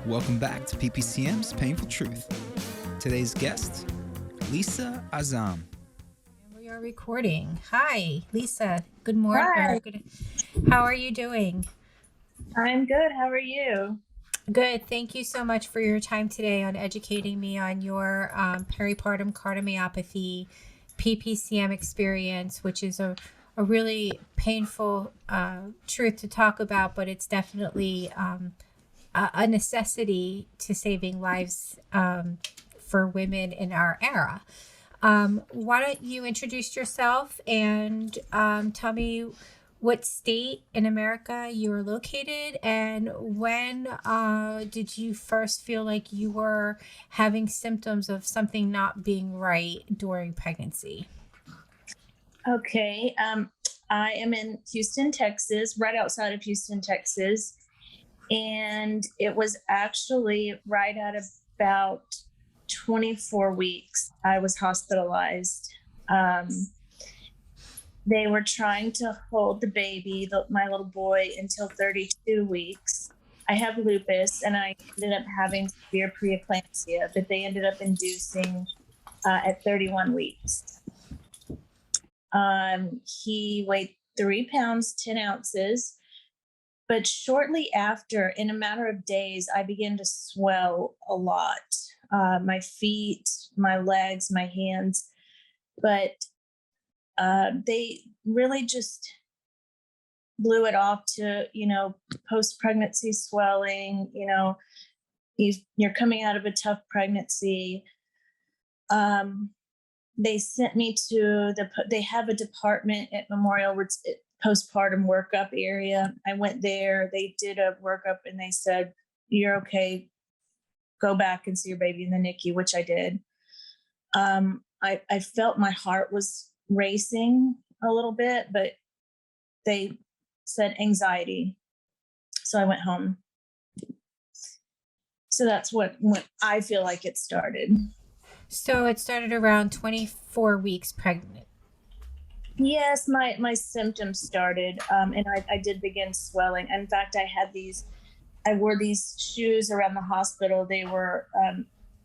Welcome back to PPCM's Painful Truth. Today's guest, Lisa Azzam. We are recording. Hi, Lisa. Good morning. Hi. How are you doing? I'm good. How are you? Good. Thank you so much for your time today on educating me on your peripartum cardiomyopathy PPCM experience, which is a really painful truth to talk about, but it's definitely a necessity to saving lives for women in our era. Why don't you introduce yourself and tell me what state in America you are located, and when did you first feel like you were having symptoms of something not being right during pregnancy? Okay. I am in Houston, Texas, right outside of Houston, Texas. And it was actually right at about 24 weeks, I was hospitalized. They were trying to hold the baby, my little boy, until 32 weeks. I have lupus, and I ended up having severe preeclampsia that they ended up inducing at 31 weeks. He weighed 3 pounds, 10 ounces. But shortly after, in a matter of days, I began to swell a lot. My feet, my legs, my hands. But they really just blew it off to, post-pregnancy swelling, you're coming out of a tough pregnancy. They sent me to they have a department at Memorial postpartum workup area. I went there, they did a workup, and they said, "You're okay, go back and see your baby in the NICU," which I did. I felt my heart was racing a little bit, but they said anxiety. So I went home. So that's when I feel like it started. So it started around 24 weeks pregnant. Yes, my symptoms started, and I did begin swelling. In fact, I wore these shoes around the hospital. They were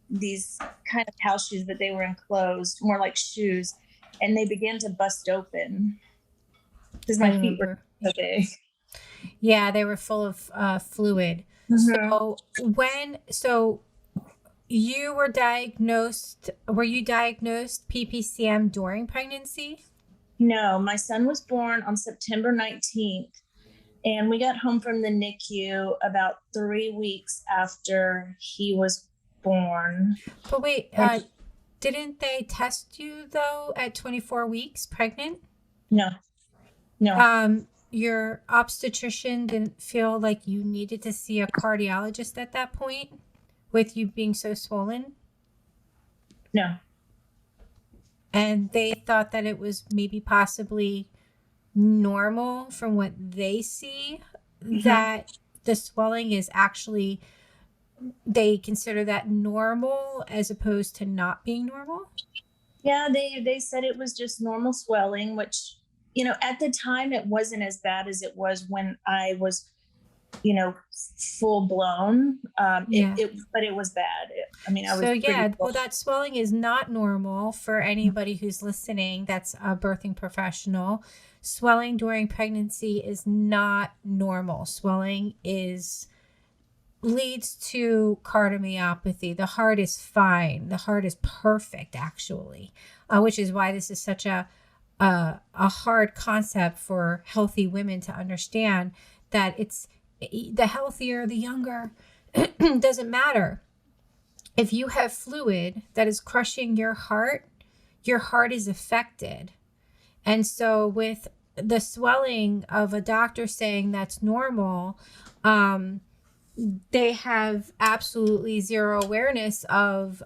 these kind of house shoes, but they were enclosed, more like shoes, and they began to bust open because my feet were so big. Yeah, they were full of fluid. Mm-hmm. So you were diagnosed, were you diagnosed PPCM during pregnancy? No, my son was born on September 19th, and we got home from the NICU about 3 weeks after he was born. But wait, didn't they test you though at 24 weeks pregnant? No. Your obstetrician didn't feel like you needed to see a cardiologist at that point with you being so swollen? No. And they thought that it was maybe possibly normal from what they see, mm-hmm. that the swelling is actually, they consider that normal as opposed to not being normal? Yeah, they said it was just normal swelling, which, at the time it wasn't as bad as it was when I was, full blown. But it was bad. Well, that swelling is not normal for anybody who's listening that's a birthing professional. Swelling during pregnancy is not normal. Swelling leads to cardiomyopathy. The heart is fine. The heart is perfect, actually, which is why this is such a hard concept for healthy women to understand, that it's the healthier, the younger, doesn't matter. If you have fluid that is crushing your heart is affected. And so with the swelling of a doctor saying that's normal, they have absolutely zero awareness of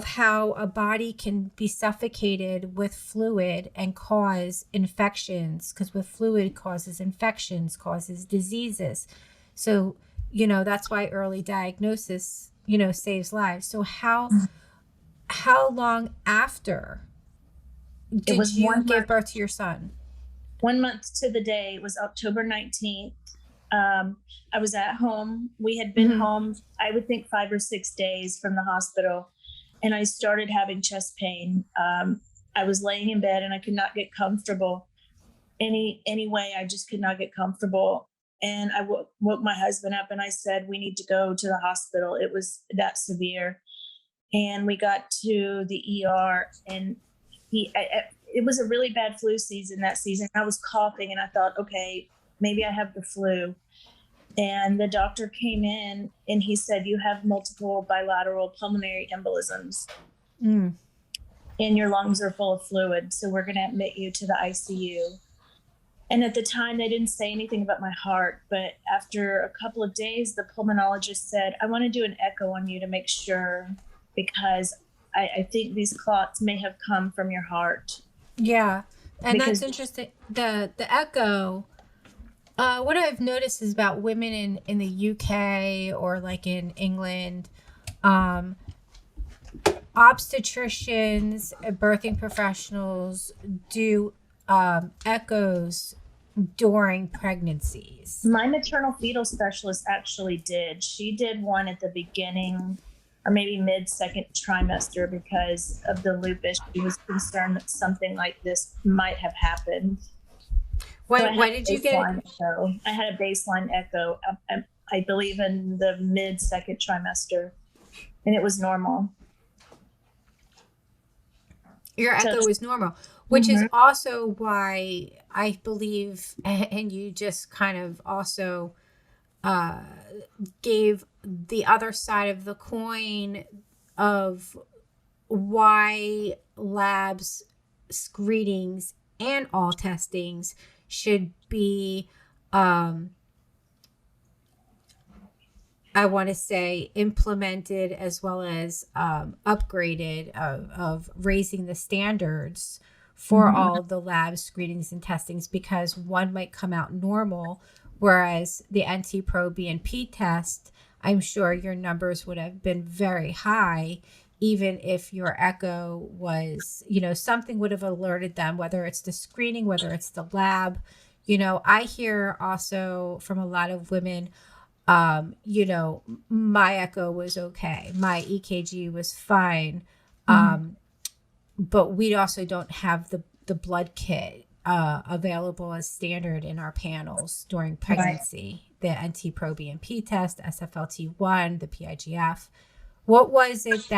how a body can be suffocated with fluid and cause infections, because with fluid causes infections, causes diseases. So, that's why early diagnosis, saves lives. So how long after did you give birth to your son? 1 month to the day. It was October 19th. I was at home. We had been home, I would think 5 or 6 days from the hospital, and I started having chest pain. I was laying in bed and I could not get comfortable. Any way, I just could not get comfortable. And I woke my husband up and I said, we need to go to the hospital. It was that severe. And we got to the ER, and it was a really bad flu season that season. I was coughing and I thought, okay, maybe I have the flu. And the doctor came in and he said, you have multiple bilateral pulmonary embolisms and your lungs are full of fluid. So we're going to admit you to the ICU. And at the time, they didn't say anything about my heart. But after a couple of days, the pulmonologist said, I want to do an echo on you to make sure, because I think these clots may have come from your heart. Yeah. And Because- that's interesting. The echo, what I've noticed is about women in the UK or like in England, obstetricians, birthing professionals do echoes during pregnancies. My maternal fetal specialist actually did. She did one at the beginning or maybe mid-second trimester because of the lupus. She was concerned that something like this might have happened. Why did you get it? Echo. I had a baseline echo, I believe in the mid-second trimester, and it was normal. Your echo was normal, which is also why I believe, and you just kind of also gave the other side of the coin of why labs, screenings, and all testings should be, I want to say, implemented as well as upgraded of raising the standards for all the lab screenings and testings, because one might come out normal, whereas the NT-proBNP test, I'm sure your numbers would have been very high, even if your echo was, something would have alerted them, whether it's the screening, whether it's the lab. I hear also from a lot of women, my echo was okay. My EKG was fine. But we also don't have the blood kit available as standard in our panels during pregnancy. Right. The NT-proBNP test, SFLT1, the PIGF. What was it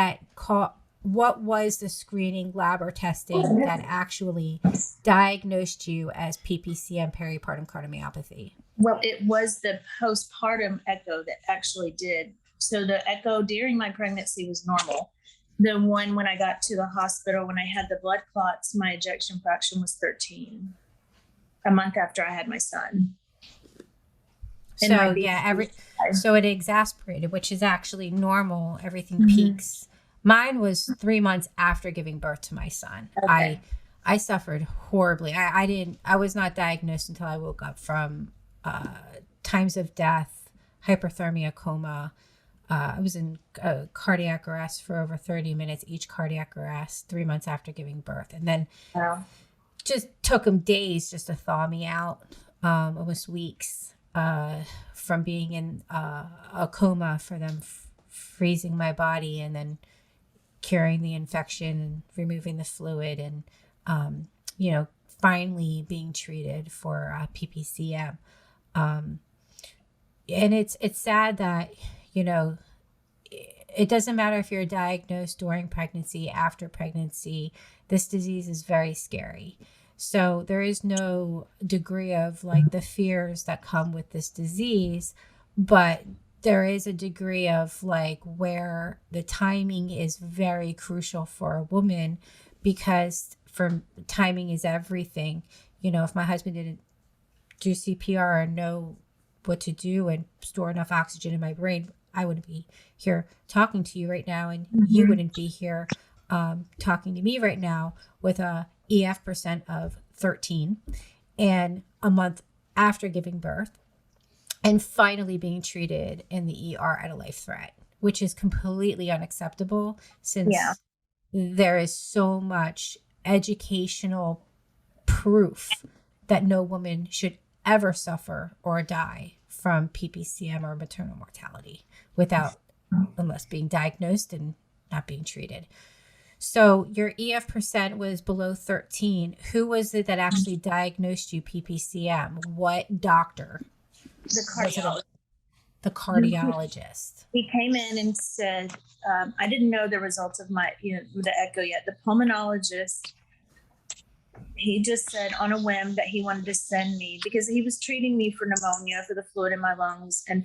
what was the screening lab or testing that actually diagnosed you as PPCM peripartum cardiomyopathy? Well, it was the postpartum echo that actually did. So the echo during my pregnancy was normal. The one when I got to the hospital, when I had the blood clots, my ejection fraction was 13, a month after I had my son. So so it exasperated, which is actually normal. Everything peaks. Mine was 3 months after giving birth to my son. Okay. I suffered horribly. I was not diagnosed until I woke up from times of death, hyperthermia, coma. I was in cardiac arrest for over 30 minutes, each cardiac arrest, 3 months after giving birth. And then just took them days just to thaw me out, almost weeks from being in a coma, for them freezing my body and then curing the infection and removing the fluid and, finally being treated for PPCM. And it's sad that, it doesn't matter if you're diagnosed during pregnancy, after pregnancy, this disease is very scary. So there is no degree of like the fears that come with this disease, but there is a degree of like where the timing is very crucial for a woman, because timing is everything. If my husband didn't do CPR and know what to do and store enough oxygen in my brain, I wouldn't be here talking to you right now, and you wouldn't be here talking to me right now with a EF percent of 13 and a month after giving birth and finally being treated in the ER at a life threat, which is completely unacceptable, since there is so much educational proof that no woman should ever suffer or die from PPCM or maternal mortality unless being diagnosed and not being treated. So your EF percent was below 13. Who was it that actually diagnosed you PPCM? What doctor? The cardiologist. The cardiologist. He came in and said, I didn't know the results of the echo yet. The pulmonologist, he just said on a whim that he wanted to send me because he was treating me for pneumonia, for the fluid in my lungs, and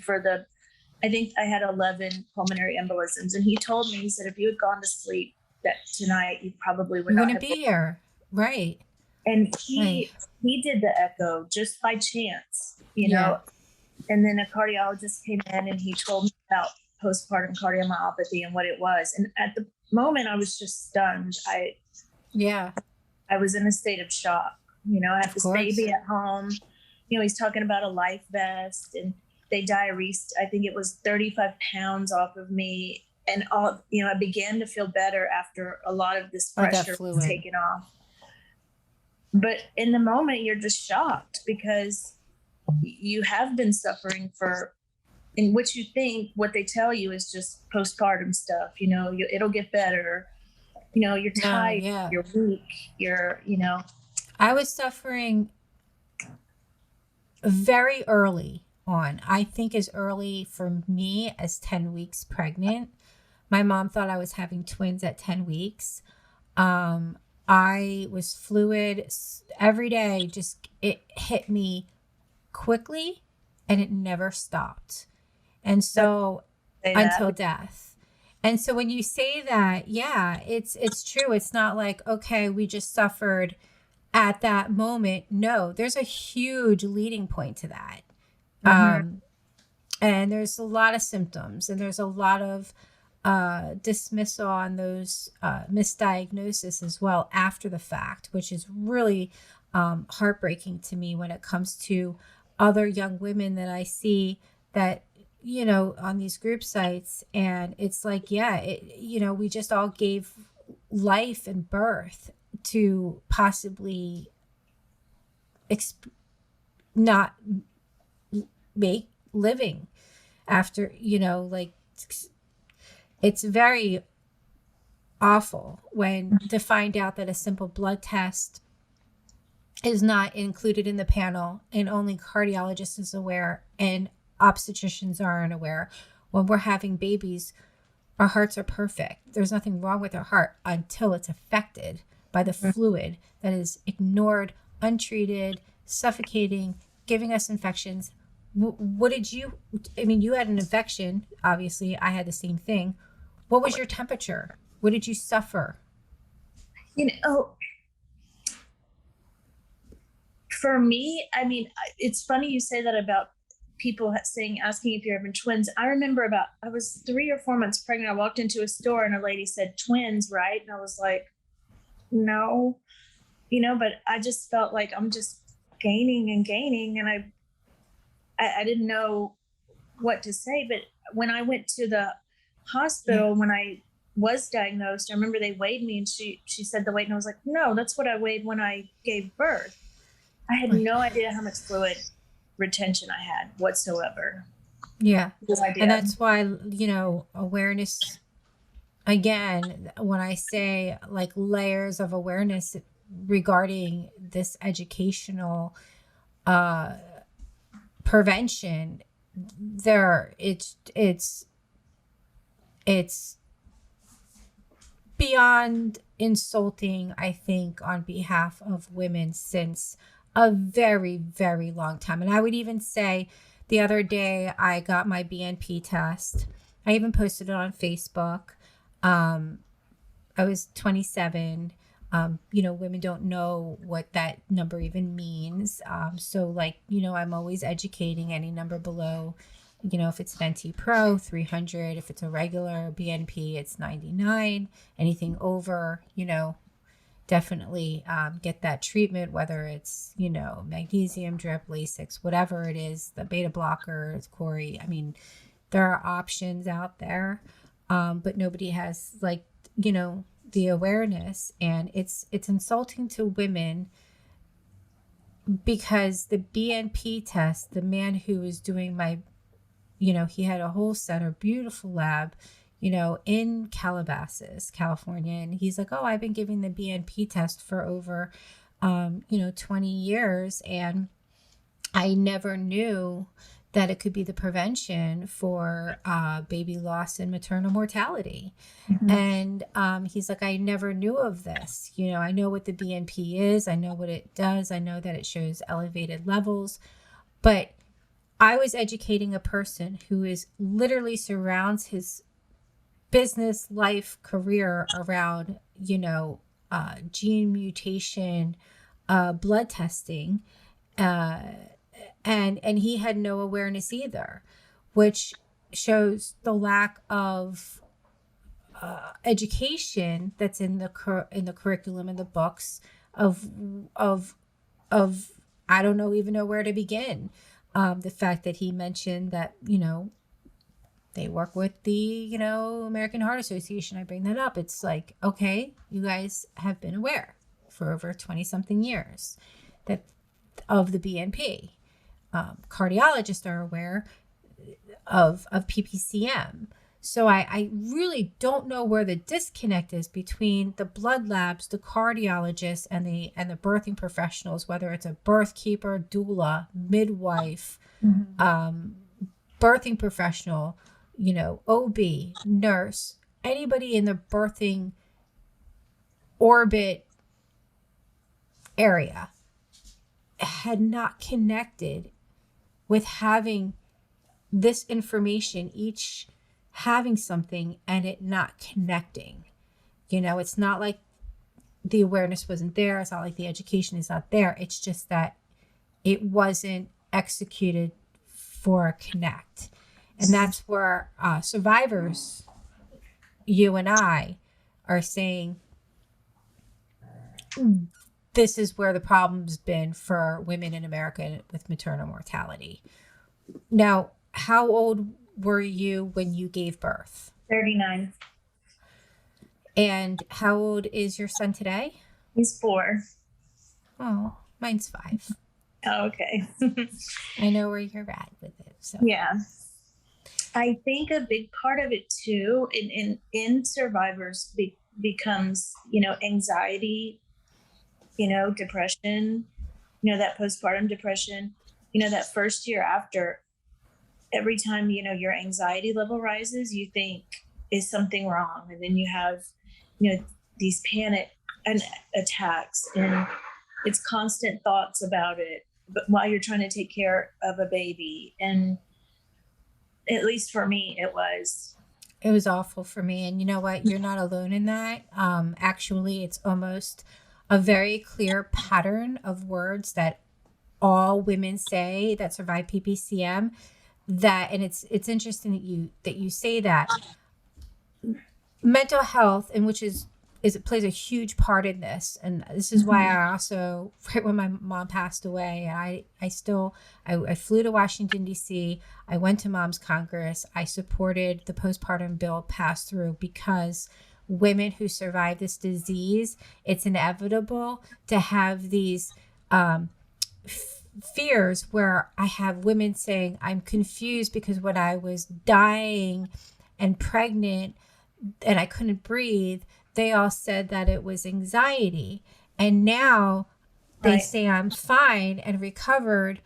I think I had 11 pulmonary embolisms. And he told me, he said, if you had gone to sleep that tonight, you probably wouldn't be here. Right. And he did the echo just by chance, you know. And then a cardiologist came in and he told me about postpartum cardiomyopathy and what it was. And at the moment, I was just stunned. I was in a state of shock. You know, I have this baby at home. You know, he's talking about a life vest, and they diuresed, I think it was 35 pounds off of me. And all, you know, I began to feel better after a lot of this pressure was taken off. But in the moment, you're just shocked because you have been suffering in which you think what they tell you is just postpartum stuff. You know, it'll get better. You know, you're tired, you're weak, I was suffering very early on. I think as early for me as 10 weeks pregnant. My mom thought I was having twins at 10 weeks. I was fluid every day. Just, it hit me quickly and it never stopped. And so until death. And so when you say that, it's true. It's not like, okay, we just suffered at that moment. No, there's a huge leading point to that. Mm-hmm. And there's a lot of symptoms and there's a lot of dismissal on those misdiagnosis as well after the fact, which is really heartbreaking to me when it comes to other young women that I see that, you know, on these group sites. And it's like, we just all gave life and birth to possibly not make living after, it's very awful when to find out that a simple blood test is not included in the panel and only cardiologists is aware and obstetricians aren't aware. When we're having babies, our hearts are perfect. There's nothing wrong with our heart until it's affected by the fluid that is ignored, untreated, suffocating, giving us infections. What did you had an infection. Obviously, I had the same thing. What was your temperature? What did you suffer? For me, it's funny you say that about people asking if you're having twins. I remember I was 3 or 4 months pregnant. I walked into a store and a lady said, twins, right? And I was like, no, but I just felt like I'm just gaining and gaining. And I didn't know what to say. But when I went to the hospital, when I was diagnosed, I remember they weighed me and she said the weight, and I was like, no, that's what I weighed when I gave birth. I had no idea how much fluid retention I had whatsoever. Yeah. And that's why, awareness, again, when I say like layers of awareness regarding this educational prevention, it's beyond insulting, I think, on behalf of women since a very, very long time. And I would even say the other day I got my BNP test. I even posted it on Facebook. I was 27. Women don't know what that number even means. So I'm always educating any number below. If it's an NT Pro, 300. If it's a regular BNP, it's 99. Anything over, definitely get that treatment, whether it's, magnesium drip, Lasix, whatever it is, the beta blockers, Cori. There are options out there, but nobody has the awareness, and it's insulting to women because the BNP test, the man who was doing my, he had a whole center, beautiful lab, in Calabasas, California. And he's like, oh, I've been giving the BNP test for over, 20 years. And I never knew that it could be the prevention for baby loss and maternal mortality. And he's like, I never knew of this. I know what the BNP is. I know what it does. I know that it shows elevated levels. But I was educating a person who is literally surrounds his business, life, career around, gene mutation, blood testing, and he had no awareness either, which shows the lack of education that's in the curriculum, in the books of I don't even know where to begin. The fact that he mentioned that they work with the American Heart Association. I bring that up. It's like, okay, you guys have been aware for over 20 something years that of the BNP. Cardiologists are aware of PPCM. So I really don't know where the disconnect is between the blood labs, the cardiologists, and the birthing professionals, whether it's a birth keeper, doula, midwife, birthing professional, OB, nurse, anybody in the birthing orbit area had not connected with having this information, each having something and it not connecting. It's not like the awareness wasn't there. It's not like the education is not there. It's just that it wasn't executed for a connect. And that's where survivors, you and I, are saying this is where the problem's been for women in America with maternal mortality. Now, how old were you when you gave birth? 39. And how old is your son today? He's 4. Oh, mine's 5. Oh, okay. I know where you're at with it. So Yeah. I think a big part of it too in survivors becomes, anxiety, depression, that postpartum depression, that first year after. Every time, your anxiety level rises, you think, is something wrong? And then you have, these panic attacks, and it's constant thoughts about it, but while you're trying to take care of a baby. And at least for me, it was awful for me. And you know what? You're not alone in that. Actually, it's almost a very clear pattern of words that all women say that survive PPCM. And it's interesting that you say that mental health, and which is it plays a huge part in this. And this is why I also, right when my mom passed away, I flew to Washington, D.C. I went to Mom's Congress. I supported the postpartum bill passed through because women who survive this disease, it's inevitable to have these fears where I have women saying, I'm confused because when I was dying and pregnant and I couldn't breathe, they all said that it was anxiety. And now they say I'm fine and recovered,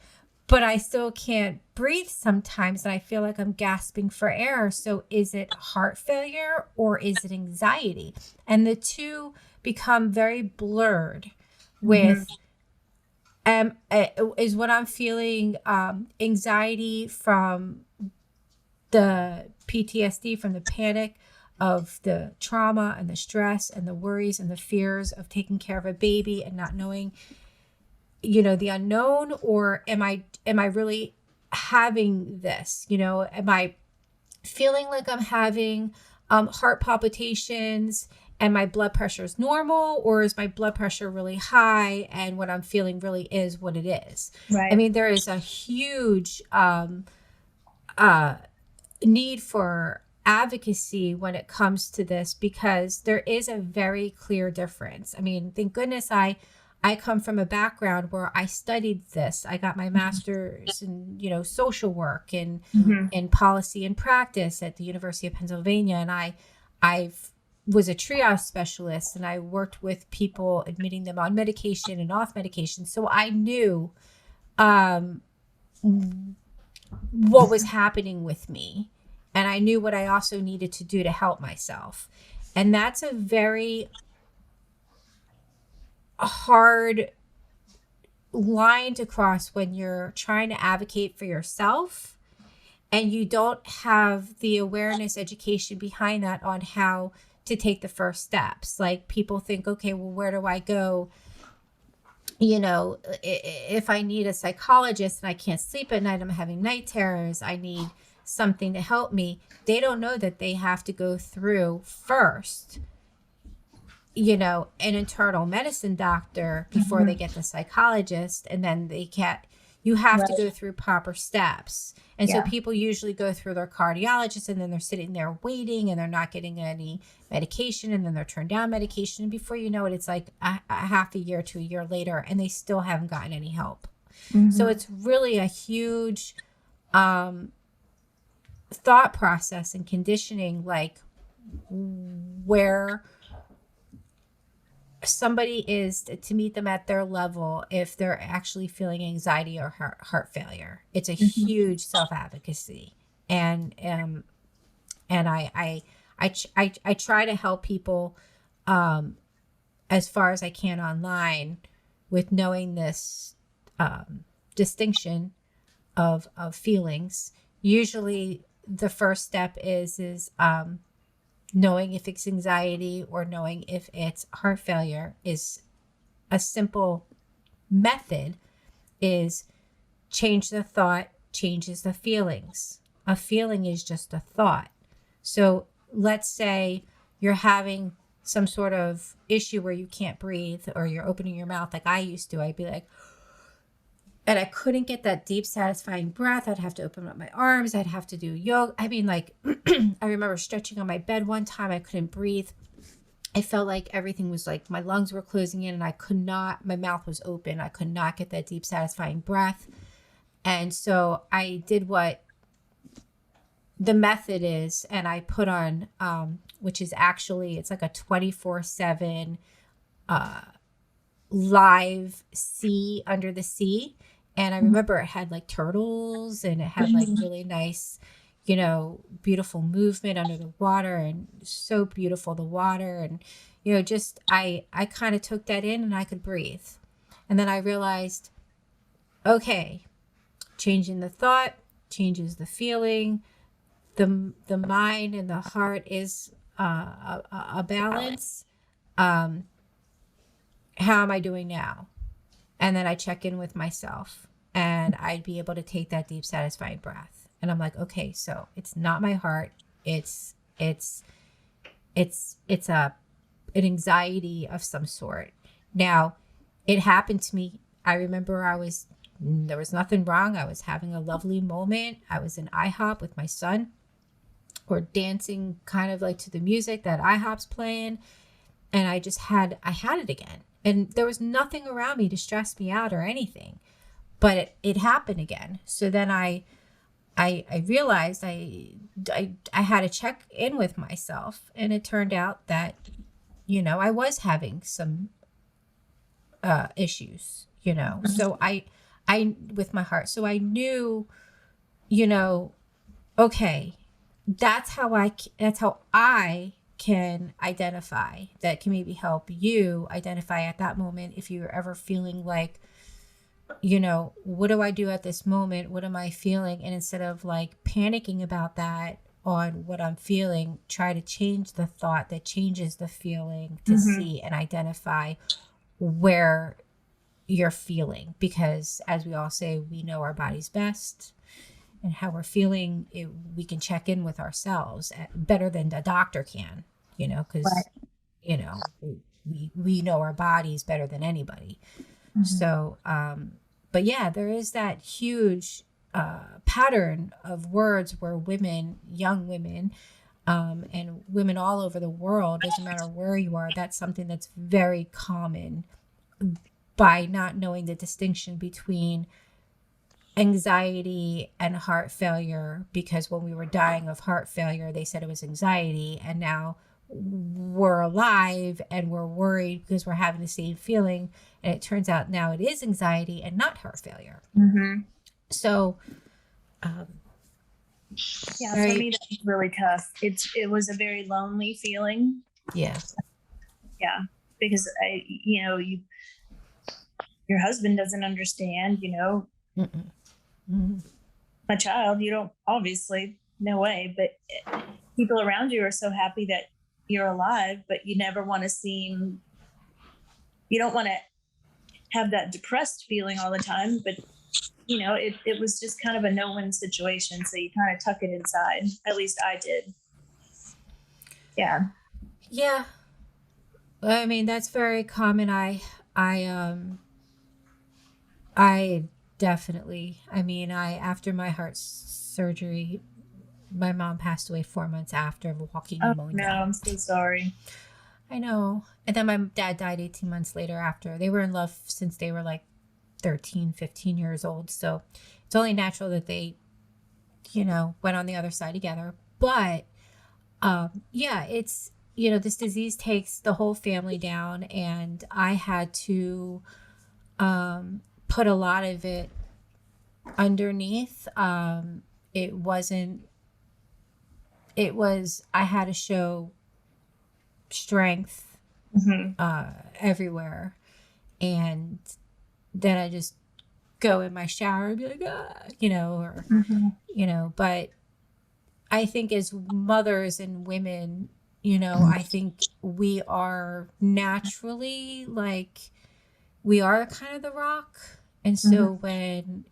but I still can't breathe sometimes. And I feel like I'm gasping for air. So is it heart failure or is it anxiety? And the two become very blurred with is what I'm feeling, anxiety from the PTSD, from the panic of the trauma and the stress and the worries and the fears of taking care of a baby and not knowing, the unknown? Or am I really having this? Am I feeling like I'm having heart palpitations and my blood pressure is normal, or is my blood pressure really high and what I'm feeling really is what it is? Right. I mean, there is a huge need for advocacy when it comes to this, because there is a very clear difference. I mean, thank goodness I I come from a background where I studied this. I got my master's in, social work and in policy and practice at the University of Pennsylvania. And I was a triage specialist, and I worked with people, admitting them on medication and off medication. So I knew what was happening with me. And I knew what I also needed to do to help myself. And that's a very hard line to cross when you're trying to advocate for yourself and you don't have the awareness education behind that on how to take the first steps. Like, people think, okay, well, where do I go? If I need a psychologist and I can't sleep at night, I'm having night terrors, I need something to help me. They don't know that they have to go through first, an internal medicine doctor before they get the psychologist, and then you have to go through proper steps. And so people usually go through their cardiologist, and then they're sitting there waiting, and they're not getting any medication, and then they're turned down medication. And before you know it, it's like a half a year to a year later, and they still haven't gotten any help. So it's really a huge thought process and conditioning, like where somebody is to meet them at their level if they're actually feeling anxiety or heart failure. It's a huge self-advocacy. And I try to help people as far as I can online with knowing this distinction of feelings. Usually the first step is knowing if it's anxiety or knowing if it's heart failure. Is a simple method is change the thought, changes the feelings. A feeling is just a thought. So let's say you're having some sort of issue where you can't breathe, or you're opening your mouth like I used to. I'd be like, and I couldn't get that deep, satisfying breath. I'd have to open up my arms. I'd have to do yoga. I mean, like, I remember stretching on my bed one time. I couldn't breathe. I felt like everything was like my lungs were closing in, and my mouth was open. I could not get that deep, satisfying breath. And so I did what the method is, and I put on, which is actually, it's like a 24/7 live sea under the sea. And I remember it had like turtles, and it had like really nice, beautiful movement under the water, and so beautiful, the water. And, just, I kind of took that in, and I could breathe. And then I realized, okay, changing the thought changes the feeling. The mind and the heart is a balance. How am I doing now? And then I check in with myself, and I'd be able to take that deep, satisfying breath. And I'm like, okay, so it's not my heart. It's an anxiety of some sort. Now, it happened to me. I remember there was nothing wrong. I was having a lovely moment. I was in IHOP with my son. We're dancing kind of like to the music that IHOP's playing. And I had it again. And there was nothing around me to stress me out or anything, but it happened again. So then I realized I had to check in with myself, and it turned out that, I was having some issues, so I with my heart. So I knew, okay, that's how I can identify, that can maybe help you identify at that moment if you're ever feeling like, what do I do at this moment? What am I feeling? And instead of like panicking about that on what I'm feeling, try to change the thought that changes the feeling to see and identify where you're feeling. Because as we all say, we know our body's best. And how we're feeling, we can check in with ourselves better than the doctor can, because, we know our bodies better than anybody. So, but yeah, there is that huge pattern of words where young women, and women all over the world, doesn't matter where you are, that's something that's very common. by not knowing the distinction between anxiety and heart failure, because when we were dying of heart failure, they said it was anxiety, and now we're alive and we're worried because we're having the same feeling, and it turns out now it is anxiety and not heart failure. Mm-hmm. So yeah, for me that was really tough. It was a very lonely feeling. Yeah, because your husband doesn't understand, my child, you don't, obviously, no way, but people around you are so happy that you're alive, but you never want to you don't want to have that depressed feeling all the time, but it was just kind of a no-win situation. So you kind of tuck it inside. At least I did. Yeah. Yeah. I mean, that's very common. I definitely, after my heart surgery, my mom passed away 4 months after walking pneumonia. No, I'm so sorry. I know. And then my dad died 18 months later after. They were in love since they were like 13, 15 years old. So it's only natural that they, went on the other side together. But it's, this disease takes the whole family down, and I had to put a lot of it underneath. I had to show strength everywhere. And then I just go in my shower and be like, but I think as mothers and women, I think we are naturally we are kind of the rock. And so when,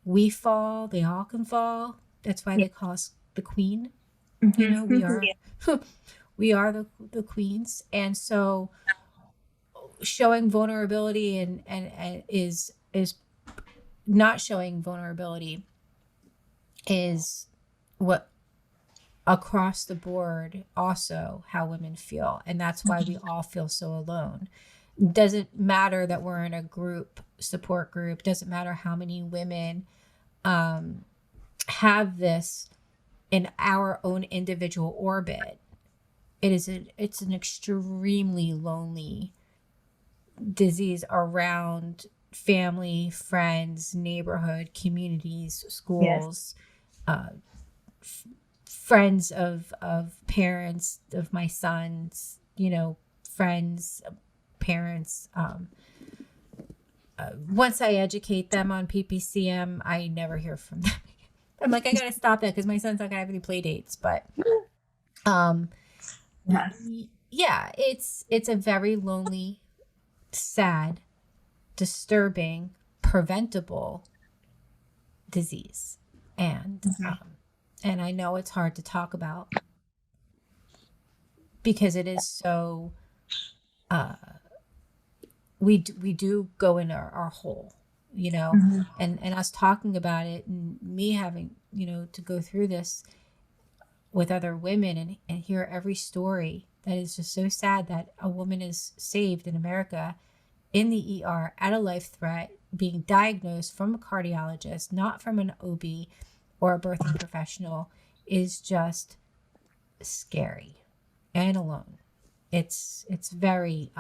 we fall, they all can fall. That's why they call us the queen. We are, we are the queens. And so showing vulnerability and is not showing vulnerability is what across the board also how women feel. And that's why we all feel so alone. Doesn't matter that we're in a support group, doesn't matter how many women have this in our own individual orbit. It's an extremely lonely disease around family, friends, neighborhood, communities, schools, friends of parents of my sons, friends, parents. Once I educate them on PPCM, I never hear from them. I'm like, I gotta stop that because my son's not gonna have any play dates. But it's a very lonely, sad, disturbing, preventable disease. And and I know it's hard to talk about because it is so we do go in our hole, and us talking about it, and me having to go through this with other women and hear every story that is just so sad that a woman is saved in America in the ER at a life threat, being diagnosed from a cardiologist, not from an OB or a birthing professional, is just scary and alone. It's very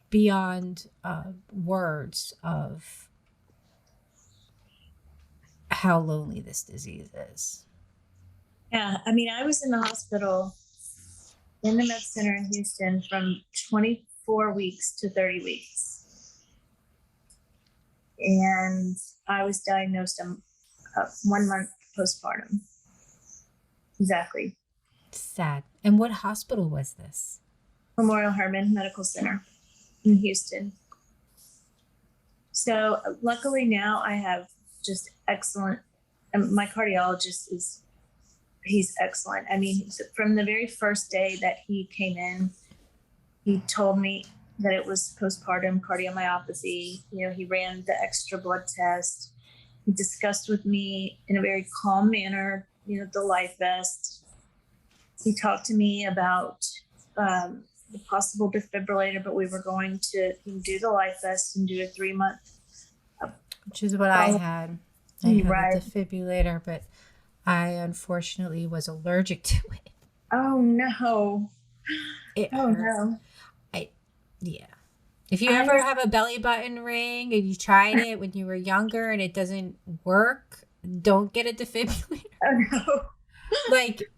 beyond words of how lonely this disease is. Yeah, I was in the hospital in the med center in Houston from 24 weeks to 30 weeks. And I was diagnosed 1 month postpartum. Exactly. Sad. And what hospital was this? Memorial Hermann Medical Center in Houston. So luckily now I have just excellent, my cardiologist he's excellent. From the very first day that he came in, he told me that it was postpartum cardiomyopathy. He ran the extra blood test. He discussed with me in a very calm manner, the life vest. He talked to me about the possible defibrillator, but we were going to do the life vest and do a 3-month. Which is what I had. I had Right. a defibrillator, but I unfortunately was allergic to it. Oh no. It Oh hurt. no. Yeah. If you ever have a belly button ring and you tried it when you were younger and it doesn't work, don't get a defibrillator. Oh no. Like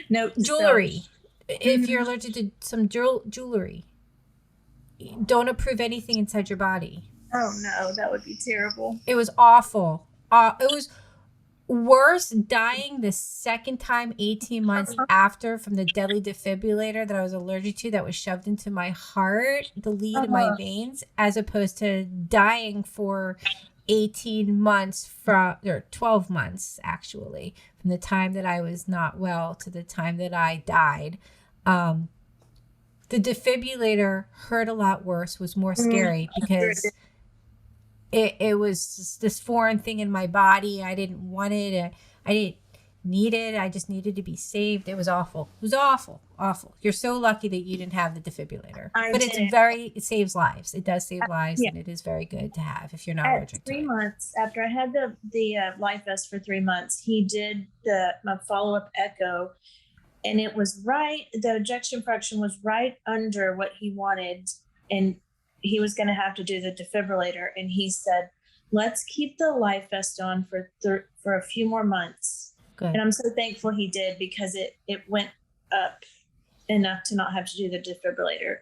No jewelry. If you're allergic to some jewelry, don't approve anything inside your body. Oh no, that would be terrible. It was awful. It was worse dying the second time 18 months after from the deadly defibrillator that I was allergic to that was shoved into my heart, the lead in my veins, as opposed to dying for 18 months or 12 months actually, from the time that I was not well to the time that I died. The defibrillator hurt a lot worse, was more scary because it was just this foreign thing in my body. I didn't want it. I didn't need it. I just needed to be saved. It was awful. It was awful. Awful. You're so lucky that you didn't have the defibrillator. But it saves lives. It does save lives, and it is very good to have if you're not allergic to it. 3 months after I had the life vest for 3 months, he did my follow-up echo, and it was the ejection fraction was right under what he wanted, and he was going to have to do the defibrillator. And he said, let's keep the life vest on for a few more months. Good. And I'm so thankful he did, because it went up enough to not have to do the defibrillator.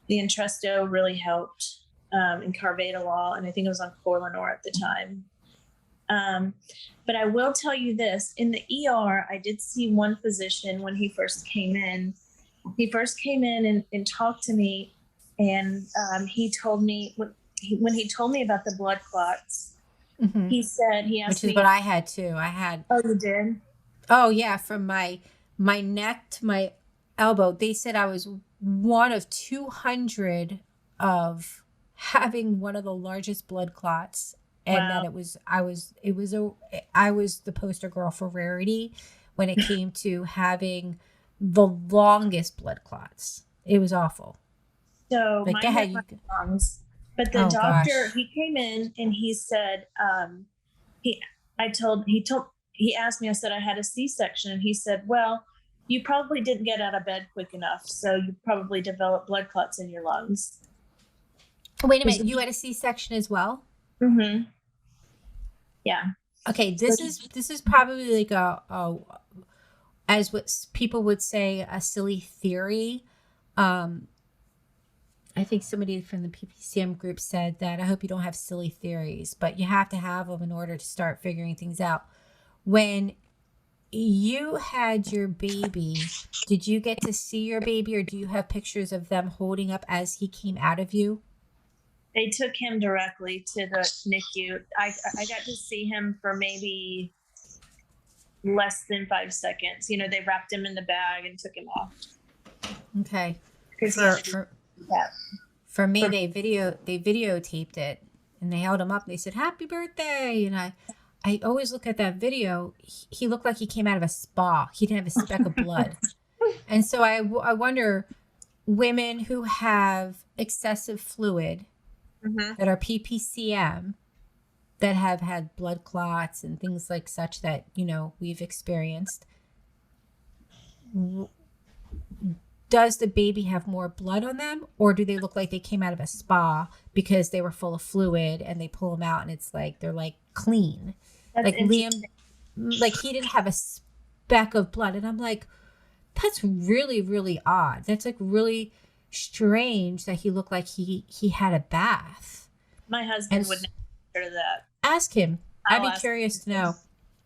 The Entresto really helped, and Carvedilol, and I think it was on Corlinor at the time. But I will tell you this, in the ER, I did see one physician when he first came in. He first came in and talked to me, and he told me, when he told me about the blood clots, he asked me. Which is what I had too. Oh, you did? Oh yeah, from my neck to my elbow. They said I was one of 200 of having one of the largest blood clots, and that I was the poster girl for rarity when it came to having the longest blood clots. It was awful. So But go ahead, lungs. But the doctor, he came in and he said, he asked me, I said I had a C-section, and he said, well, you probably didn't get out of bed quick enough, so you probably developed blood clots in your lungs. Wait a minute, you had a C-section as well? Mm-hmm. Yeah. Okay, this is probably like as what people would say, a silly theory. I think somebody from the PPCM group said that I hope you don't have silly theories, but you have to have them in order to start figuring things out. When you had your baby, did you get to see your baby, or do you have pictures of them holding up as he came out of you? They took him directly to the NICU. I got to see him for maybe less than 5 seconds. They wrapped him in the bag and took him off. Okay. Yeah. For me, they videotaped it, and they held him up and they said, "Happy birthday." And I always look at that video. He looked like he came out of a spa. He didn't have a speck of blood. And so I wonder, women who have excessive fluid that are PPCM, that have had blood clots and things like such that, we've experienced, does the baby have more blood on them, or do they look like they came out of a spa because they were full of fluid and they pull them out and it's like they're like clean? Like Liam, like he didn't have a speck of blood, and I'm like, that's really, really odd. That's like really strange that he looked like he had a bath. My husband would never hear that. Ask him. I'd be curious to know.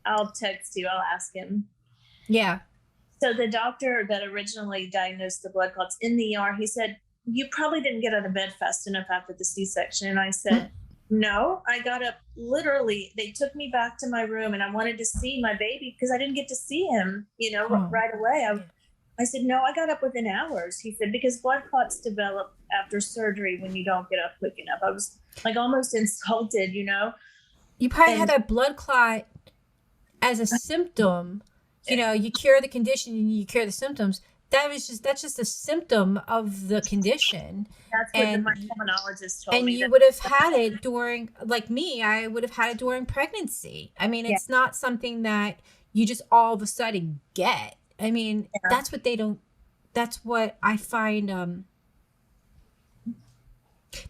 I'll text you. I'll ask him. Yeah. So the doctor that originally diagnosed the blood clots in the ER, he said, you probably didn't get out of bed fast enough after the C-section. And I said, no, I got up. Literally, they took me back to my room, and I wanted to see my baby because I didn't get to see him, right away. I said, no, I got up within hours. He said, because blood clots develop after surgery when you don't get up quick enough. I was like almost insulted, You probably had a blood clot as a symptom. You cure the condition and you cure the symptoms. that's just a symptom of the condition. That's what And my pulmonologist told and me. you would have had it during, like me, I would have had it during pregnancy. I mean, Yeah. it's not something that you just all of a sudden get. I mean, Yeah. that's what I find.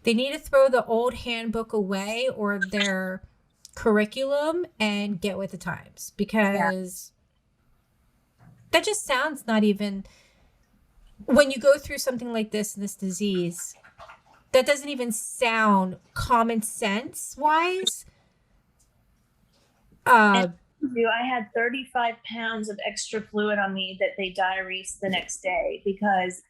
They need to throw the old handbook away or their curriculum and get with the times, because that just sounds not even, when you go through something like this disease, that doesn't even sound common sense wise. I had 35 pounds of extra fluid on me that they diuresed the next day, because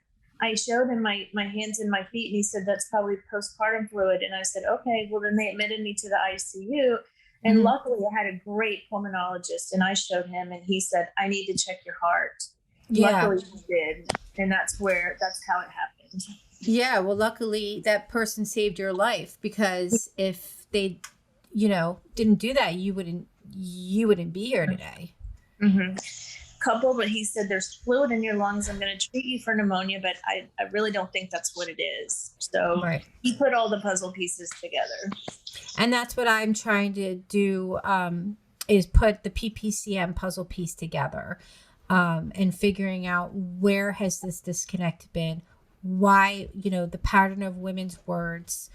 I showed him my hands and my feet, and he said, that's probably postpartum fluid. And I said, okay, well, then they admitted me to the ICU. And luckily I had a great pulmonologist, and I showed him, and he said, I need to check your heart. Yeah. Luckily he did. And that's how it happened. Yeah. Well, luckily that person saved your life, because if they, didn't do that, you wouldn't be here today. Mm-hmm. But he said, there's fluid in your lungs. I'm going to treat you for pneumonia, but I really don't think that's what it is. So He put all the puzzle pieces together. And that's what I'm trying to do, is put the PPCM puzzle piece together, and figuring out where has this disconnect been, why, the pattern of women's words,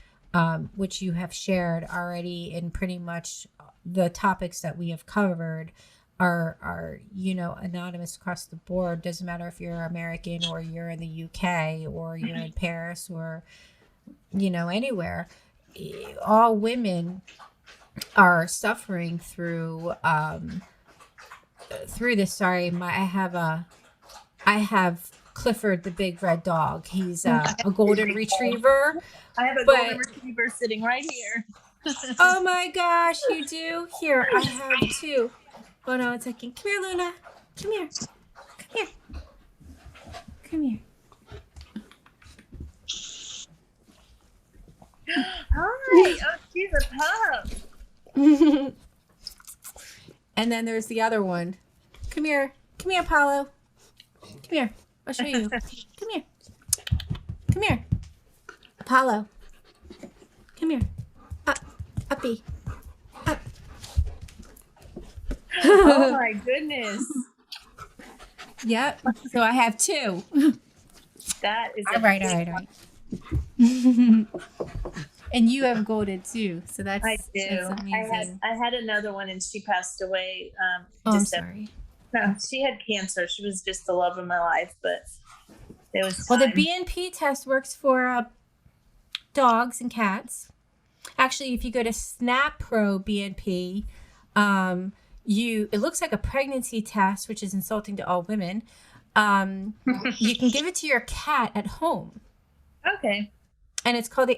which you have shared already in pretty much the topics that we have covered, are anonymous across the board. Doesn't matter if you're American or you're in the UK or you're in Paris or anywhere. All women are suffering through this. Sorry, I have Clifford the big red dog. He's a golden retriever. I have a golden retriever sitting right here. Oh my gosh, you do? Here, I have two. Hold on a second. Come here, Luna. Come here. Come here. Come here. Hi. Oh, she's a pup. And then there's the other one. Come here. Come here, Apollo. Come here. I'll show you. Come here. Come here. Apollo. Come here. Up. Uppy. Up. Oh my goodness. Yep. So I have two. That is all right. And you have golden too. So that's I do. That's amazing. I had another one, and she passed away. I'm sorry. No, she had cancer. She was just the love of my life, but it was time. Well, the BNP test works for dogs and cats. Actually, if you go to Snap Pro BNP, it looks like a pregnancy test, which is insulting to all women. You can give it to your cat at home. Okay. And it's called the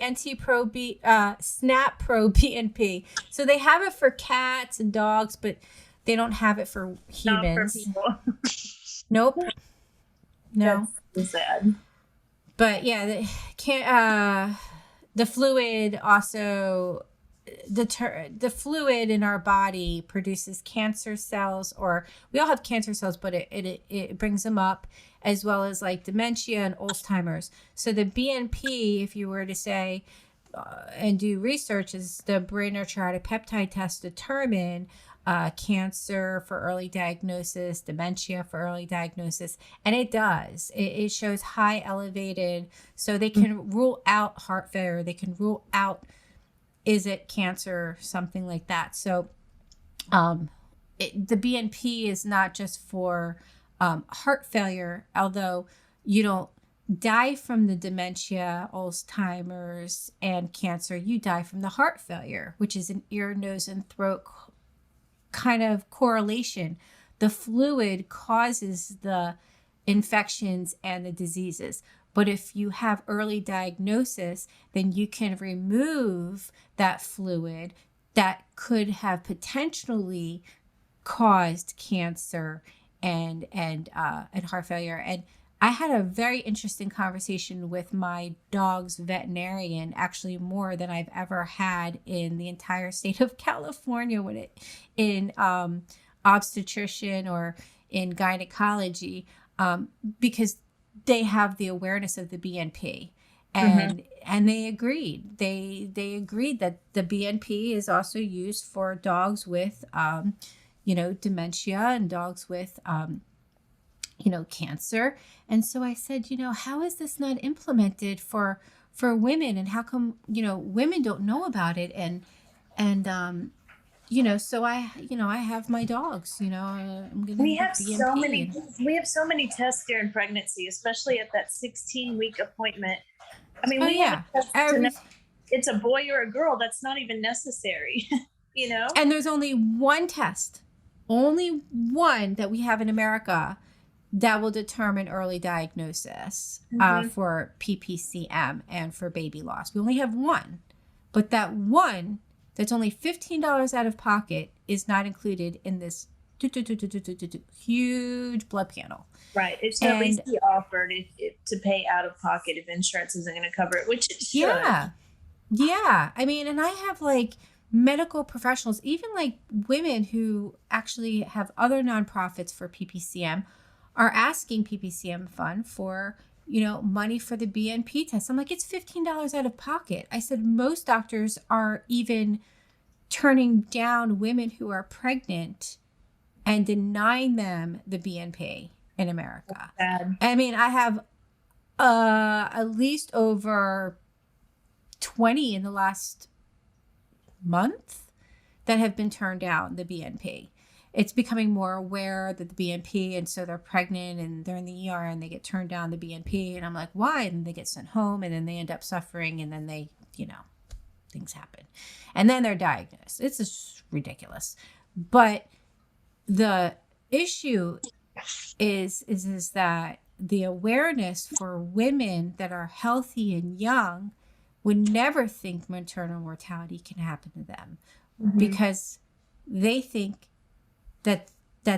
Snap Pro BNP. So they have it for cats and dogs, but they don't have it for humans. Not for people. Nope. No. That's sad. But yeah, the fluid also, the fluid in our body produces cancer cells, or we all have cancer cells, but it brings them up, as well as like dementia and Alzheimer's. So the BNP, if you were to say and do research, is the brain natriuretic peptide test to determine cancer for early diagnosis, dementia for early diagnosis. And it does. It shows high elevated, so they can rule out heart failure. They can rule out, is it cancer, something like that. So the BNP is not just for heart failure, although you don't die from the dementia, Alzheimer's, and cancer. You die from the heart failure, which is an ear, nose, and throat kind of correlation. The fluid causes the infections and the diseases. But if you have early diagnosis, then you can remove that fluid that could have potentially caused cancer and heart failure. And I had a very interesting conversation with my dog's veterinarian, actually more than I've ever had in the entire state of California in obstetrician or in gynecology, because they have the awareness of the BNP. And they agreed. They agreed that the BNP is also used for dogs with, dementia and dogs with, cancer. And so I said, how is this not implemented for women? And how come, women don't know about it? So I have my dogs, I'm going to We get have BNP. we have so many tests during pregnancy, especially at that 16-week appointment. I mean, we have a test to know it's a boy or a girl. That's not even necessary, And there's only one test, only one that we have in America that will determine early diagnosis for PPCM and for baby loss. We only have one, but that one that's only $15 out of pocket is not included in this huge blood panel. Right. It should at least be offered to pay out of pocket if insurance isn't going to cover it, which it should. Yeah. I mean, and I have like medical professionals, even like women who actually have other nonprofits for PPCM are asking PPCM Fund for, money for the BNP test. I'm like, it's $15 out of pocket. I said, most doctors are even turning down women who are pregnant and denying them the BNP in America. I mean, I have at least over 20 in the last month that have been turned down the BNP. It's becoming more aware that the BNP, and so they're pregnant and they're in the ER and they get turned down the BNP. And I'm like, why? And they get sent home and then they end up suffering and then they, things happen. And then they're diagnosed. It's just ridiculous. But the issue is that the awareness for women that are healthy and young would never think maternal mortality can happen to them because they think that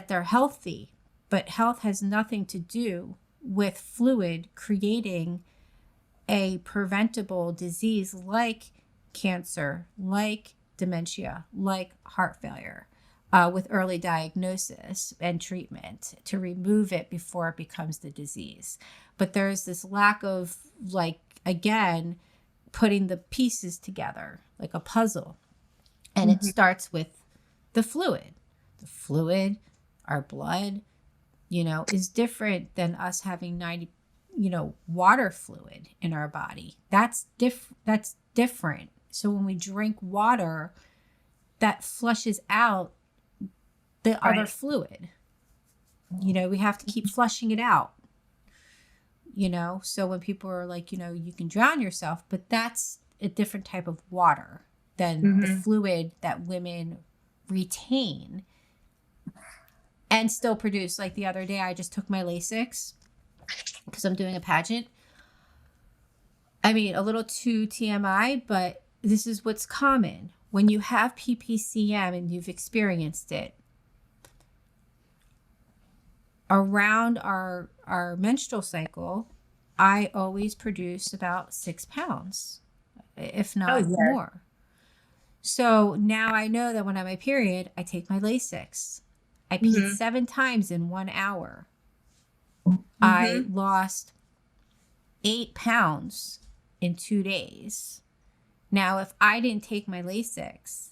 they're healthy, but health has nothing to do with fluid creating a preventable disease like cancer, like dementia, like heart failure, with early diagnosis and treatment to remove it before it becomes the disease. But there's this lack of, again, putting the pieces together like a puzzle. And it starts with the fluid. The fluid, our blood, is different than us having 90, water fluid in our body. That's different. So when we drink water, that flushes out the other fluid. We have to keep flushing it out. So when people are like, you can drown yourself, but that's a different type of water than the fluid that women retain and still produce. Like the other day, I just took my Lasix because I'm doing a pageant. I mean, a little too TMI, but this is what's common. When you have PPCM and you've experienced it, around our menstrual cycle, I always produce about 6 pounds, if not more. So now I know that when I'm on my period, I take my Lasix. I peed 7 times in 1 hour. I lost 8 pounds in 2 days. Now, if I didn't take my Lasix,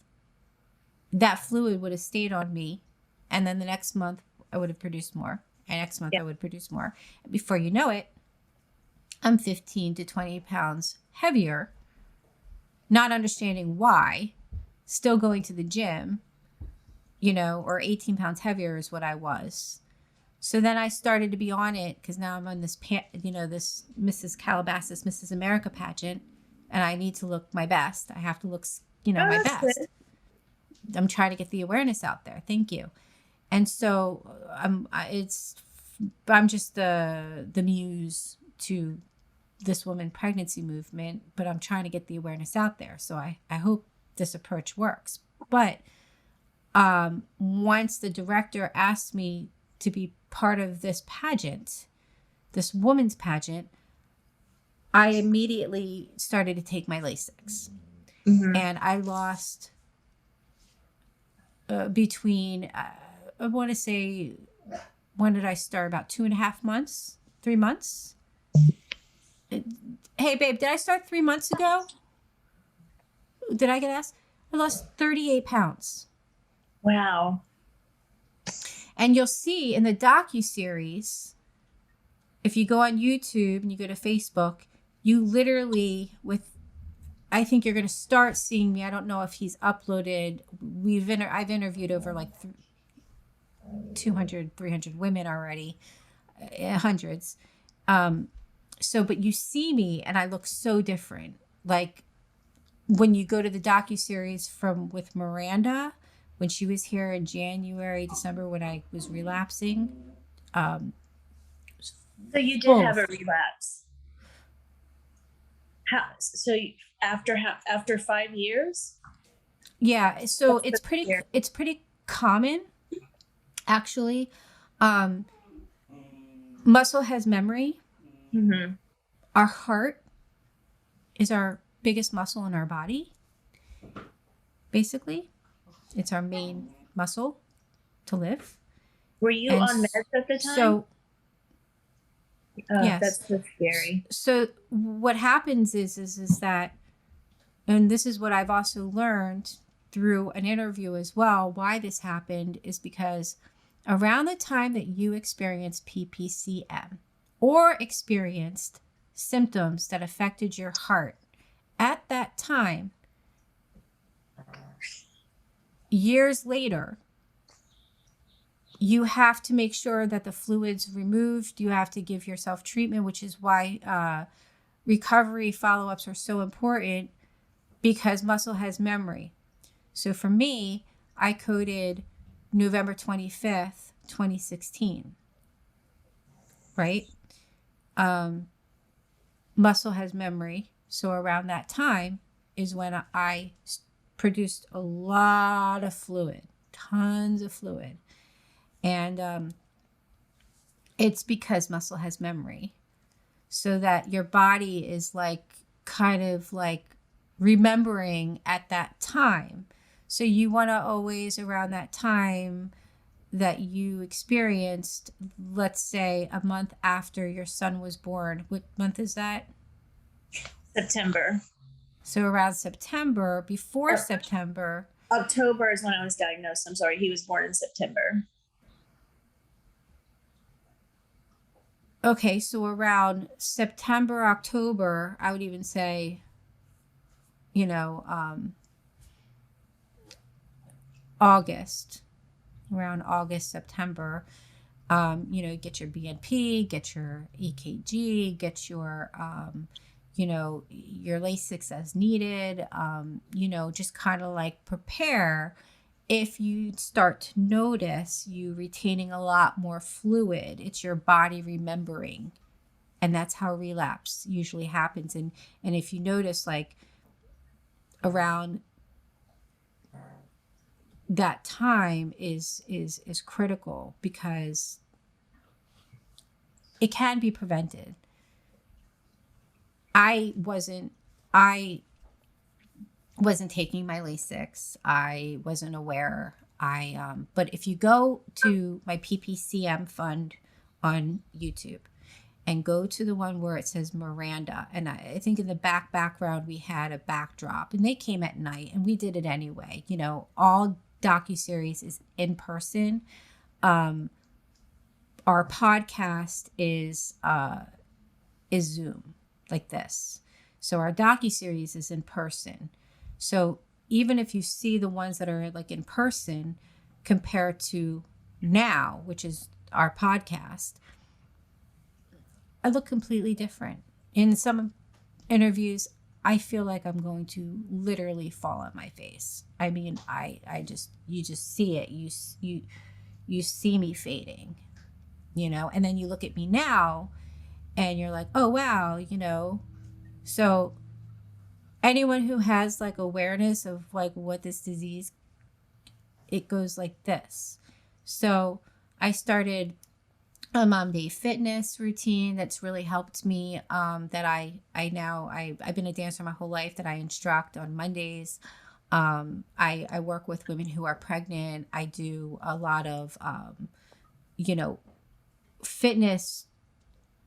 that fluid would have stayed on me. And then the next month, I would have produced more. And next month, I would produce more. And before you know it, I'm 15 to 20 pounds heavier, not understanding why, still going to the gym, or 18 pounds heavier is what I was. So then I started to be on it because now I'm on this, this Mrs. Calabasas, Mrs. America pageant, and I need to look my best. I have to look, my best. Good. I'm trying to get the awareness out there. Thank you. And so I'm just the muse to this woman pregnancy movement, but I'm trying to get the awareness out there. So I hope this approach works. But once the director asked me to be part of this pageant, this woman's pageant, I immediately started to take my Lasix. And I lost between, I want to say, when did I start? About 2.5 months 3 months. Hey, babe, did I start 3 months ago? Did I get asked? I lost 38 pounds. Wow. And you'll see in the docuseries, if you go on YouTube and you go to Facebook, you literally, I think you're going to start seeing me. I don't know if he's uploaded. I've interviewed over like 200, 300 women already, hundreds. But you see me and I look so different. Like when you go to the docuseries with Miranda, when she was here in January, December, when I was relapsing. So you did have a relapse. After 5 years? Yeah. So it's pretty common, actually. Muscle has memory. Mm-hmm. Our heart is our biggest muscle in our body. Basically, it's our main muscle to live. Were you on meds at the time? So, yes. That's so scary. So what happens is that, and this is what I've also learned through an interview as well, why this happened is because around the time that you experienced PPCM or experienced symptoms that affected your heart, at that time, years later, you have to make sure that the fluid's removed. You have to give yourself treatment, which is why recovery follow-ups are so important, because muscle has memory. So for me, I coded November 25th, 2016, right? Muscle has memory. So around that time is when I produced a lot of fluid, tons of fluid. And it's because muscle has memory, so that your body is kind of remembering at that time. So you want to always, around that time that you experienced, let's say a month after your son was born. What month is that? September. So around September, before September. October is when I was diagnosed. I'm sorry. He was born in September. Okay, so around September, October, I would even say, August, around August, September, get your BNP, get your EKG, get your, your Lasix as needed, just kind of prepare. If you start to notice you retaining a lot more fluid, it's your body remembering. And that's how relapse usually happens. And if you notice, around that time is critical, because it can be prevented. I wasn't taking my Lasix. I wasn't aware. But if you go to my PPCM fund on YouTube and go to the one where it says Miranda, and I think in the background we had a backdrop, and they came at night, and we did it anyway. All docuseries is in person. Our podcast is Zoom, like this. So our docuseries is in person. So even if you see the ones that are in person compared to now, which is our podcast, I look completely different. In some interviews, I feel like I'm going to literally fall on my face. I mean, you just see it. You see me fading, and then you look at me now and you're like, oh, wow, So anyone who has awareness of what this disease, it goes like this. So I started a Mom Day fitness routine that's really helped me. That I've been a dancer my whole life, that I instruct on Mondays. I work with women who are pregnant. I do a lot of, fitness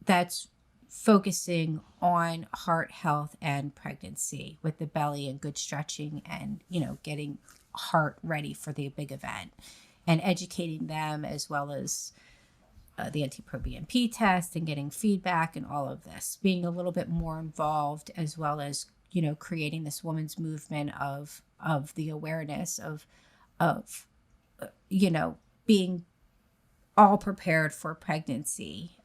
that's focusing on heart health and pregnancy with the belly and good stretching and, getting heart ready for the big event and educating them, as well as the NT-proBNP test and getting feedback and all of this, being a little bit more involved, as well as, creating this women's movement of the awareness of being all prepared for pregnancy,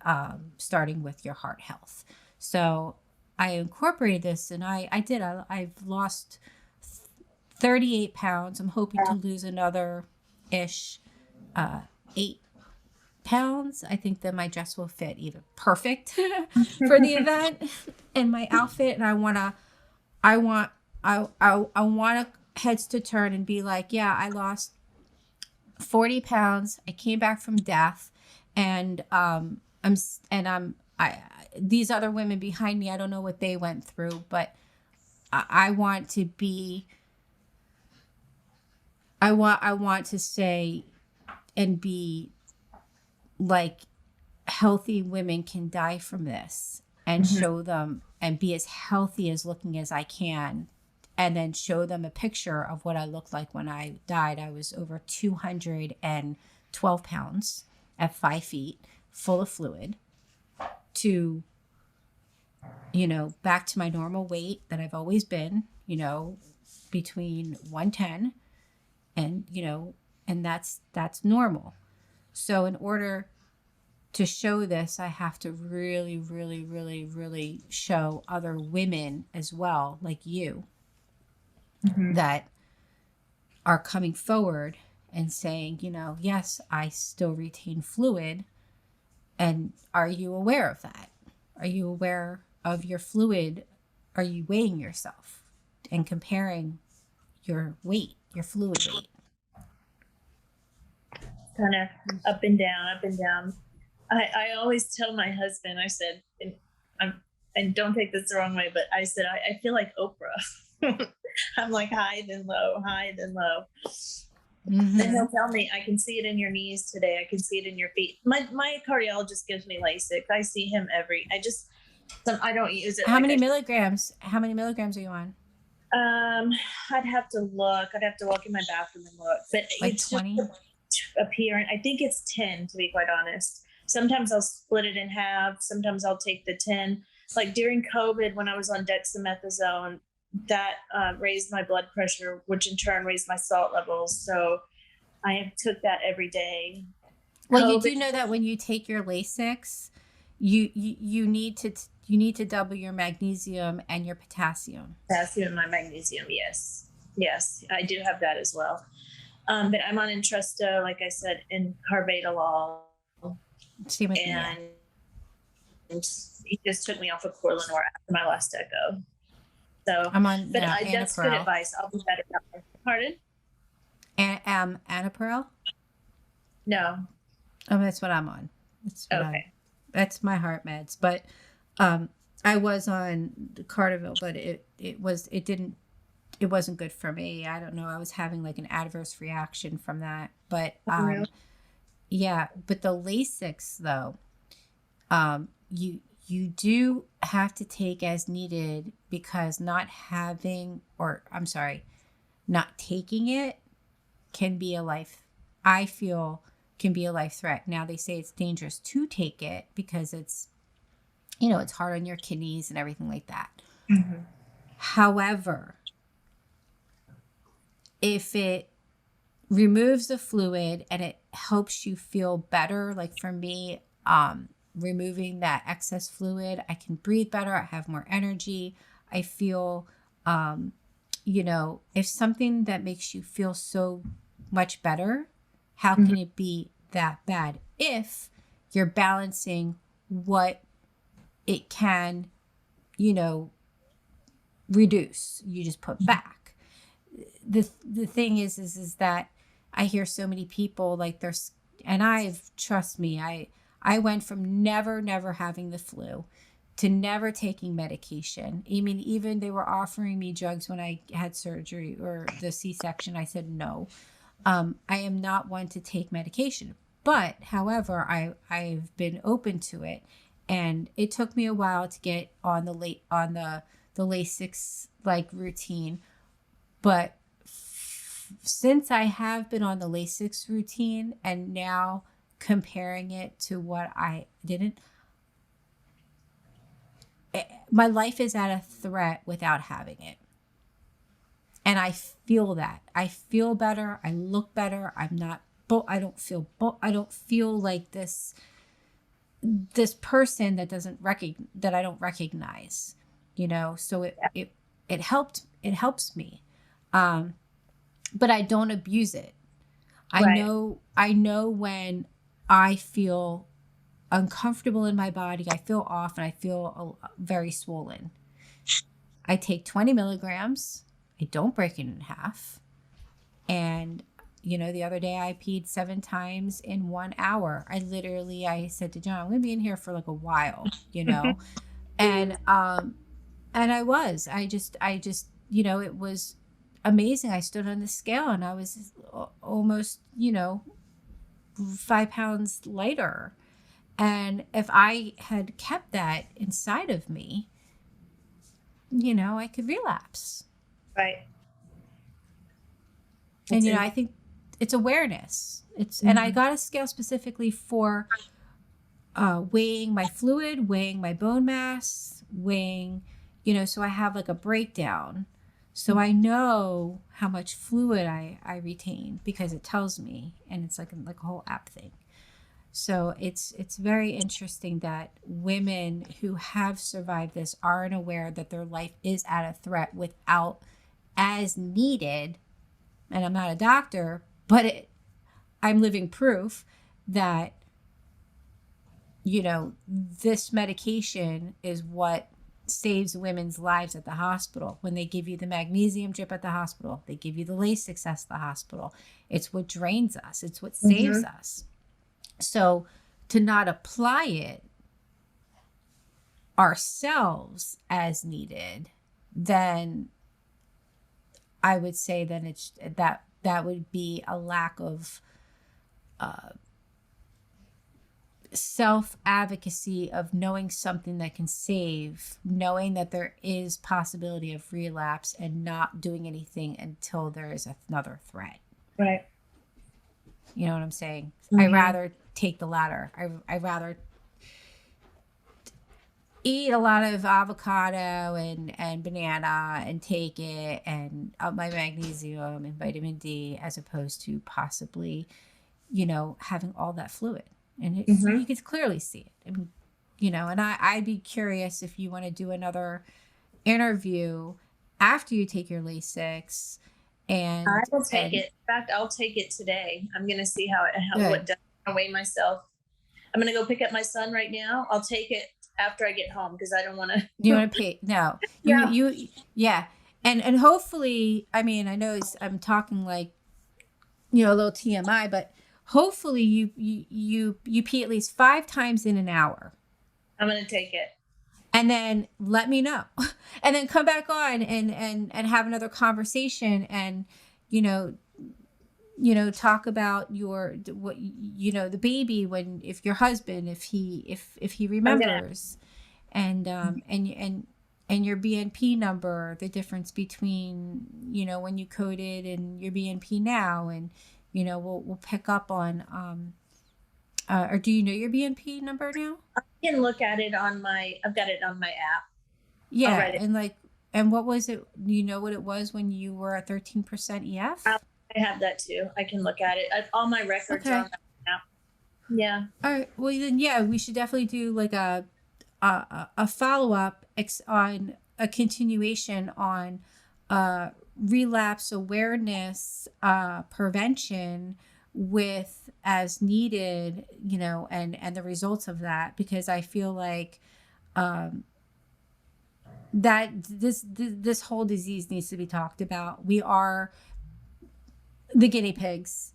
starting with your heart health. So I incorporated this, and I've lost 38 pounds. I'm hoping to lose another 8 pounds. I think that my dress will fit even perfect for the event and my outfit. And I want heads to turn and be like, yeah, I lost 40 pounds. I came back from death, and these other women behind me, I don't know what they went through, but I want to be, I want to say and be like, healthy women can die from this, and show them and be as healthy as looking as I can, and then show them a picture of what I looked like when I died. I was over 212 pounds at 5 feet, full of fluid, to, back to my normal weight that I've always been, between 110 and, and that's normal. So in order to show this, I have to really, really, really, really show other women as well, like you, that are coming forward and saying, yes, I still retain fluid. And are you aware of that? Are you aware of your fluid? Are you weighing yourself and comparing your weight, your fluid weight? Kind of up and down, up and down. I always tell my husband, I said, and don't take this the wrong way, but I said, I feel like Oprah. I'm like high then low, high then low. And he'll tell me, I can see it in your knees today. I can see it in your feet. My cardiologist gives me Lasix. I see him I don't use it. How many milligrams are you on? I'd have to look. I'd have to walk in my bathroom and look. But like it's 20? just appearance. I think it's 10, to be quite honest. Sometimes I'll split it in half. Sometimes I'll take the 10. Like during COVID, when I was on dexamethasone, that raised my blood pressure, which in turn raised my salt levels. So I took that every day. Well, you do know that when you take your Lasix, you need to double your magnesium and your potassium. Potassium and my magnesium, yes. Yes, I do have that as well. But I'm on Entresto, like I said, and carvedilol. Same with me. And he just took me off of Corlinor after my last echo. So I'm on that's good advice. I'll be better now. Pardon? Anaparel? No. Oh, that's what I'm on. That's my heart meds. But I was on Cardivil, but it wasn't good for me. I don't know. I was having like an adverse reaction from that. But yeah, but the Lasix though, you do have to take as needed, because not taking it can be a life threat. Now they say it's dangerous to take it because it's hard on your kidneys and everything like that. However, if it removes the fluid and it helps you feel better, like for me, removing that excess fluid, I can breathe better. I have more energy. I feel, if something that makes you feel so much better, how can it be that bad if you're balancing what it can, reduce? You just put back. The thing is that I hear so many people like trust me, I went from never having the flu to never taking medication. I mean, even they were offering me drugs when I had surgery or the C-section. I said no. I am not one to take medication, but however, I've been open to it, And it took me a while to get on the Lasix like routine, but since I have been on the Lasix routine and now comparing it to what I didn't, my life is at a threat without having it. And I feel that. I feel better. I look better. I don't feel like this person that that I don't recognize, so it helps me. But I don't abuse it. Right. I know when I feel uncomfortable in my body, I feel off, and I feel very swollen. I take 20 milligrams. I don't break it in half. And, the other day I peed 7 times in 1 hour. I said to John, I'm going to be in here for like a while, and I just, it was amazing. I stood on the scale and I was almost, 5 pounds lighter. And if I had kept that inside of me, I could relapse. Right. And, I think it's awareness. And I got a scale specifically for weighing my fluid, weighing my bone mass, weighing, so I have like a breakdown. So I know how much fluid I retain because it tells me, and it's like a whole app thing. So it's very interesting that women who have survived this aren't aware that their life is at a threat without as needed. And I'm not a doctor, but I'm living proof that, this medication is what saves women's lives at the hospital. When they give you the magnesium drip at the hospital, they give you the Lasix at the hospital. It's what drains us. It's what saves us. So to not apply it ourselves as needed, then I would say then it's that would be a lack of self-advocacy of knowing something that can save, knowing that there is possibility of relapse, and not doing anything until there is another threat. Right. You know what I'm saying? I'd rather take the latter. I'd rather eat a lot of avocado and banana and take it and up my magnesium and vitamin D, as opposed to possibly, having all that fluid. And you can clearly see it. And, and I'd be curious if you want to do another interview after you take your Lasix. And I will take it. In fact, I'll take it today. I'm going to see how it does. I weigh myself. I'm going to go pick up my son right now. I'll take it after I get home because I don't want to. You want to pay? No. Yeah. And hopefully, I mean, I know I'm talking like, a little TMI, but hopefully you pee at least 5 times in an hour. I'm going to take it. And then let me know. And then come back on and have another conversation and, talk about the baby if your husband, if he remembers, and your BNP number, the difference between, when you coded and your BNP now, and, we'll pick up on, or do you know your BNP number now? I can look at it I've got it on my app. Yeah. And what was it? You know what it was when you were at 13% EF? I have that too. I can look at it. All my records are on that app. Yeah. All right. Well, then, yeah, we should definitely do like a follow-up on a continuation on relapse awareness, prevention with as needed, and the results of that, because I feel like that this whole disease needs to be talked about. We are the guinea pigs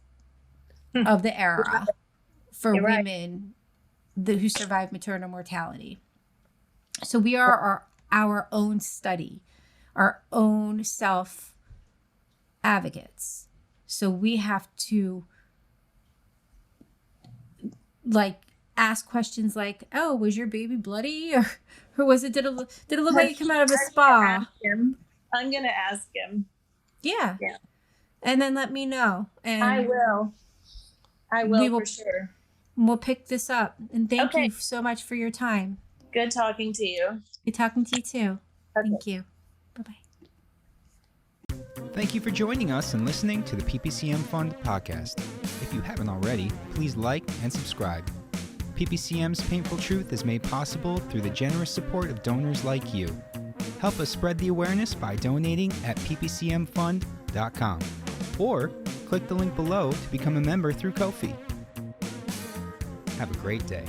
of the era for women who survive maternal mortality. So we are our own study, our own self advocates. So we have to ask questions like, "Oh, was your baby bloody, or was it? Did it look like it came out of a spa?" I'm gonna ask him. Yeah. Yeah. And then let me know. And I will. I will for sure. We'll pick this up. And thank Okay. you so much for your time. Good talking to you. Good talking to you too. Okay. Thank you. Bye-bye. Thank you for joining us and listening to the PPCM Fund podcast. If you haven't already, please like and subscribe. PPCM's Painful Truth is made possible through the generous support of donors like you. Help us spread the awareness by donating at ppcmfund.com or click the link below to become a member through Ko-fi. Have a great day.